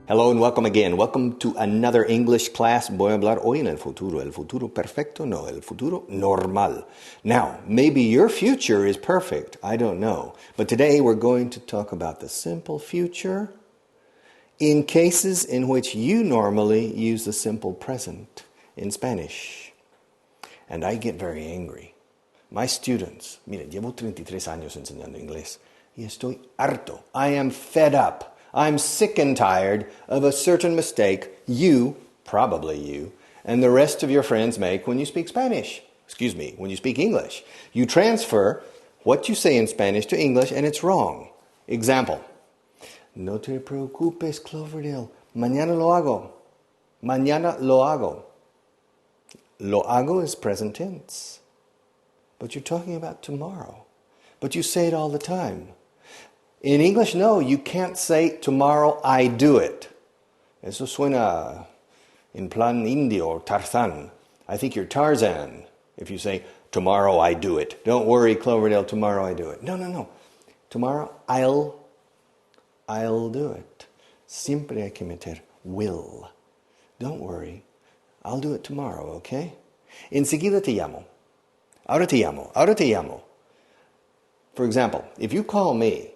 Hello and welcome again. Welcome to another English class. Voy a hablar hoy en el futuro. El futuro perfecto? No, el futuro normal. Now, maybe your future is perfect. I don't know. But today we're going to talk about the simple future in cases in which you normally use the simple present in Spanish. And I get very angry. My students, mire, llevo 33 años enseñando inglés y estoy harto. I am fed up. I'm sick and tired of a certain mistake you, probably you, and the rest of your friends make when you speak Spanish. When you speak English. You transfer what you say in Spanish to English and it's wrong. Example. No te preocupes, Cloverdale. Mañana lo hago. Mañana lo hago. Lo hago is present tense. But you're talking about tomorrow. But you say it all the time. In English, no, you can't say, tomorrow I do it. Eso suena en plan indio or Tarzan. I think you're Tarzan if you say, tomorrow I do it. Don't worry, Cloverdale, tomorrow I do it. No. Tomorrow I'll do it. Siempre hay que meter will. Don't worry, I'll do it tomorrow, okay? Enseguida te llamo. Ahora te llamo. For example, if you call me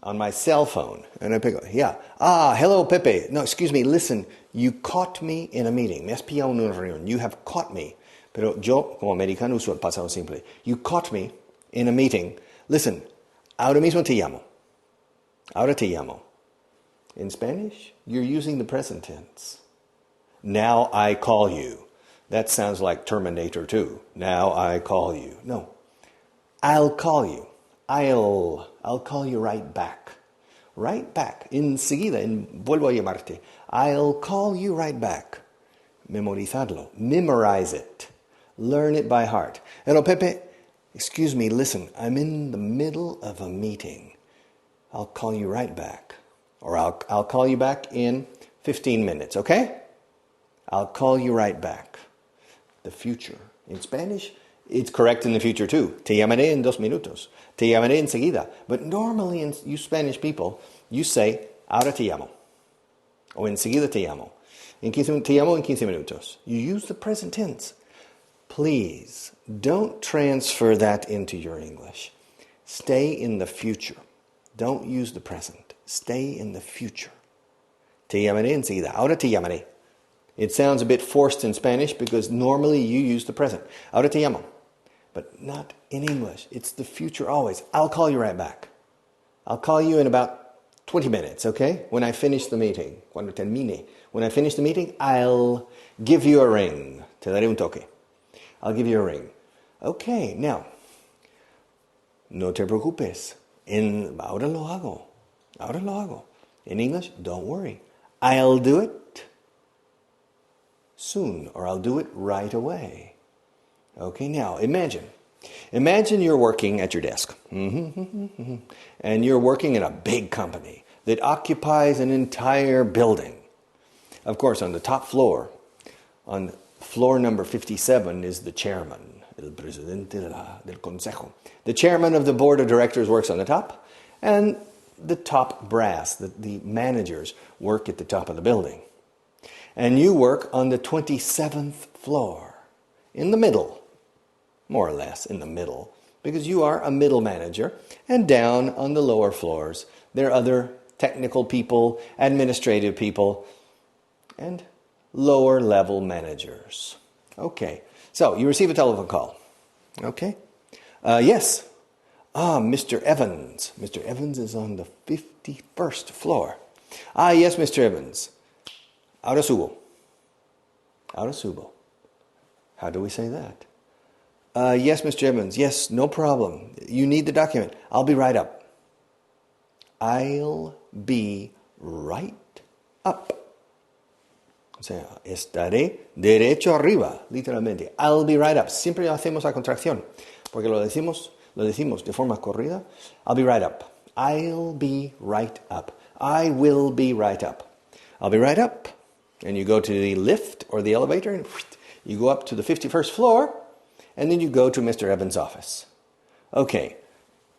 on my cell phone, and I pick up, hello, Pepe. No, excuse me, listen, you caught me in a meeting. Me has pillado en una reunión. You have caught me. Pero yo, como americano, uso el pasado simple. You caught me in a meeting. Listen, ahora mismo te llamo. Ahora te llamo. In Spanish, you're using the present tense. Now I call you. That sounds like Terminator 2. Now I call you. No, I'll call you. I'll call you right back. Right back. Enseguida, vuelvo a llamarte. I'll call you right back. Memorizarlo. Memorize it. Learn it by heart. Hello, Pepe. Excuse me, listen. I'm in the middle of a meeting. I'll call you right back. Or I'll call you back in 15 minutes, okay? I'll call you right back. The future. In Spanish, it's correct in the future too. Te llamaré en 2 minutos. Te llamaré enseguida. But normally, you Spanish people, you say, ahora te llamo. O enseguida te llamo. Te llamo en 15 minutos. You use the present tense. Please, don't transfer that into your English. Stay in the future. Don't use the present. Stay in the future. Te llamaré enseguida. Ahora te llamaré. It sounds a bit forced in Spanish because normally you use the present. Ahora te llamo. But not in English. It's the future always. I'll call you right back. I'll call you in about 20 minutes, okay? When I finish the meeting. Cuando termine. When I finish the meeting, I'll give you a ring. Te daré un toque. I'll give you a ring. Okay, now. No te preocupes. Ahora lo hago. In English, don't worry. I'll do it soon, or I'll do it right away. Okay, now imagine you're working at your desk. And you're working in a big company that occupies an entire building. Of course, on the top floor, on floor number 57 is the chairman, el presidente del consejo. The chairman of the board of directors works on the top, and the top brass, the managers, work at the top of the building. And you work on the 27th floor, in the middle, more or less in the middle, because you are a middle manager, and down on the lower floors, there are other technical people, administrative people, and lower level managers. Okay, so you receive a telephone call. Okay, yes. Mr. Evans. Mr. Evans is on the 51st floor. Yes, Mr. Evans. Ahora subo. How do we say that? Yes, Mr. Evans. Yes, no problem. You need the document. I'll be right up. I'll be right up. O sea, estaré derecho arriba, literalmente. I'll be right up. Siempre hacemos la contracción, porque lo decimos de forma corrida. I'll be right up. I'll be right up. I will be right up. I'll be right up. And you go to the lift or the elevator, and you go up to the 51st floor, and then you go to Mr. Evans' office. Okay,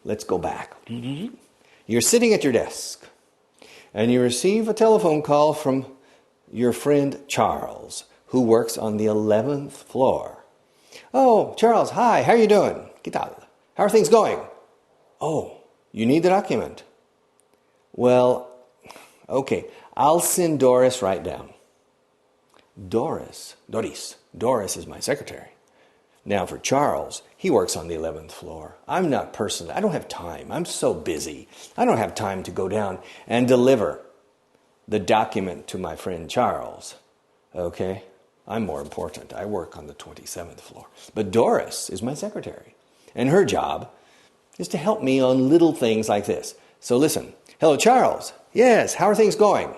let's go back. You're sitting at your desk. and you receive a telephone call from your friend Charles, who works on the 11th floor. Oh, Charles, hi, how are you doing? ¿Qué tal? How are things going? Oh, you need the document. Well, okay, I'll send Doris right down. Doris is my secretary. Now for Charles, he works on the 11th floor. I don't have time. I'm so busy. I don't have time to go down and deliver the document to my friend Charles. Okay? I'm more important. I work on the 27th floor. But Doris is my secretary. And her job is to help me on little things like this. So listen. Hello, Charles. Yes, how are things going?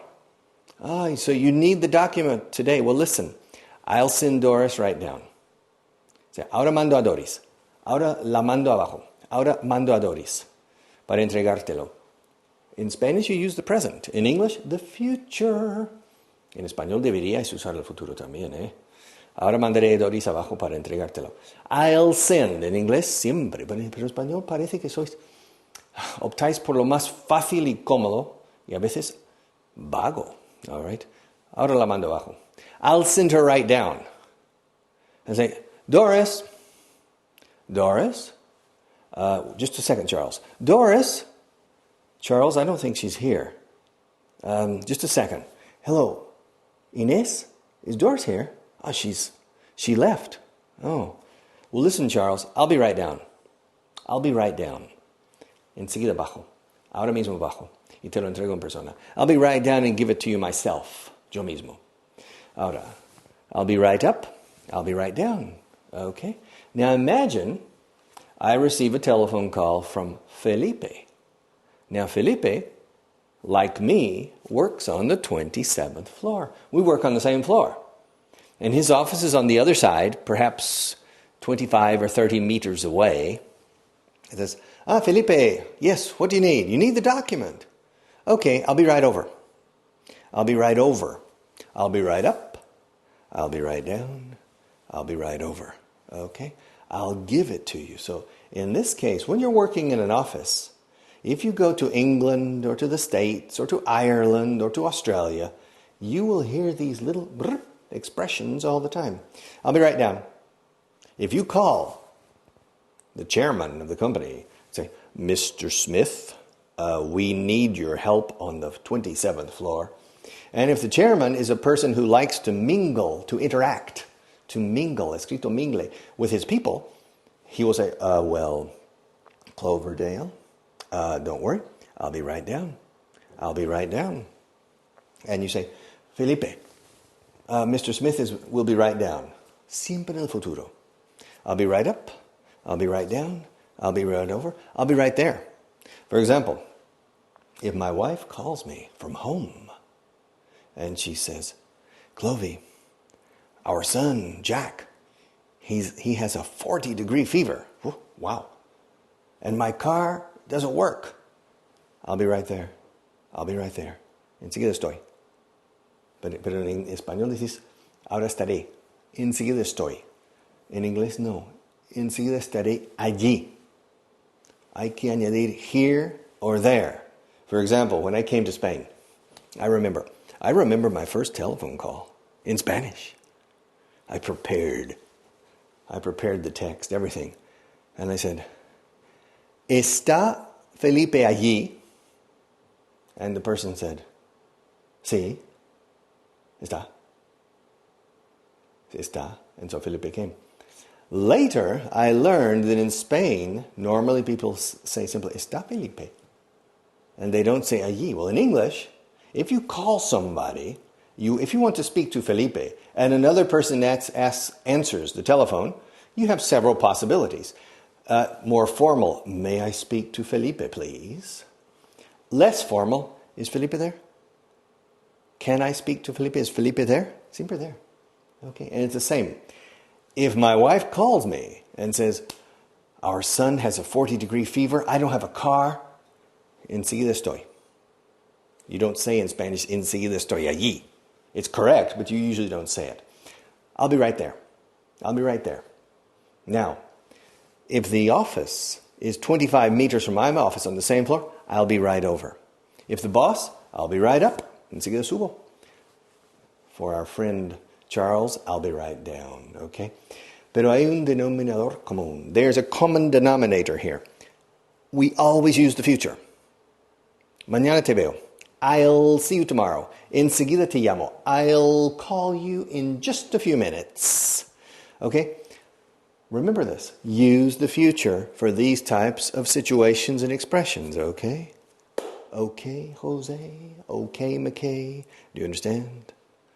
So you need the document today. Well, listen. I'll send Doris right down. Ahora mando a Doris. Ahora la mando abajo. Ahora mando a Doris para entregártelo. In Spanish you use the present. In English, the future. En español deberías usar el futuro también, ¿eh? Ahora mandaré a Doris abajo para entregártelo. I'll send. En inglés siempre, pero en español parece que optáis por lo más fácil y cómodo y a veces vago. All right? Ahora la mando abajo. I'll send her right down. And say, Doris, just a second, Charles. Doris, Charles, I don't think she's here. Just a second. Hello, Inés, is Doris here? Oh, she left. Oh, well, listen, Charles, I'll be right down. Enseguida bajo. Ahora mismo bajo. Y te lo entrego en persona. I'll be right down and give it to you myself. Yo mismo. Ahora, I'll be right up. I'll be right down. Okay. Now imagine I receive a telephone call from Felipe. Now Felipe, like me, works on the 27th floor. We work on the same floor. And his office is on the other side, perhaps 25 or 30 meters away. He says, Felipe, yes, what do you need? You need the document. Okay, I'll be right over. I'll be right up. I'll be right down. I'll be right over. Okay? I'll give it to you. So in this case, when you're working in an office, if you go to England or to the States or to Ireland or to Australia, you will hear these little expressions all the time. I'll be right down. If you call the chairman of the company, say, Mr. Smith, we need your help on the 27th floor. And if the chairman is a person who likes to mingle, to interact, to mingle, escrito mingle, with his people, he will say, well, Cloverdale, don't worry, I'll be right down. And you say, Felipe, Mr. Smith will be right down. Siempre en el futuro. I'll be right up, I'll be right down, I'll be right over, I'll be right there. For example, if my wife calls me from home and she says, Clovey, our son, Jack, he has a 40-degree fever. Whew, wow. And my car doesn't work. I'll be right there. Enseguida estoy. Pero en español dices, ahora estaré. Enseguida estoy. En inglés no. Enseguida estaré allí. Hay que añadir here or there. For example, when I came to Spain, I remember my first telephone call in Spanish. I prepared the text, everything. And I said, ¿Está Felipe allí? And the person said, Sí, está. And so Felipe came. Later, I learned that in Spain, normally people say simply, ¿Está Felipe? And they don't say allí. Well, in English, if you call somebody, if you want to speak to Felipe, and another person answers the telephone, you have several possibilities. More formal, may I speak to Felipe, please? Less formal, is Felipe there? Can I speak to Felipe? Is Felipe there? Siempre there. Okay, and it's the same. If my wife calls me and says, our son has a 40-degree fever, I don't have a car, enseguida estoy. You don't say in Spanish, enseguida estoy allí. It's correct, but you usually don't say it. I'll be right there. Now, if the office is 25 meters from my office on the same floor, I'll be right over. If the boss, I'll be right up. Enseguida subo. For our friend Charles, I'll be right down, okay? Pero hay un denominador común. There's a common denominator here. We always use the future. Mañana te veo. I'll see you tomorrow. Enseguida te llamo. I'll call you in just a few minutes. Okay? Remember this. Use the future for these types of situations and expressions, okay? Okay, Jose. Okay, McKay. Do you understand?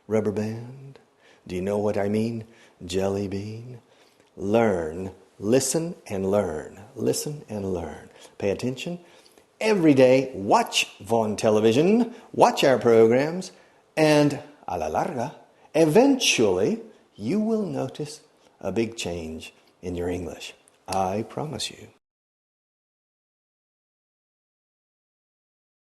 Rubber band. Do you know what I mean? Jelly bean. Learn. Listen and learn. Listen and learn. Pay attention. Every day, watch Vaughan television, watch our programs, and a la larga, eventually, you will notice a big change in your English. I promise you.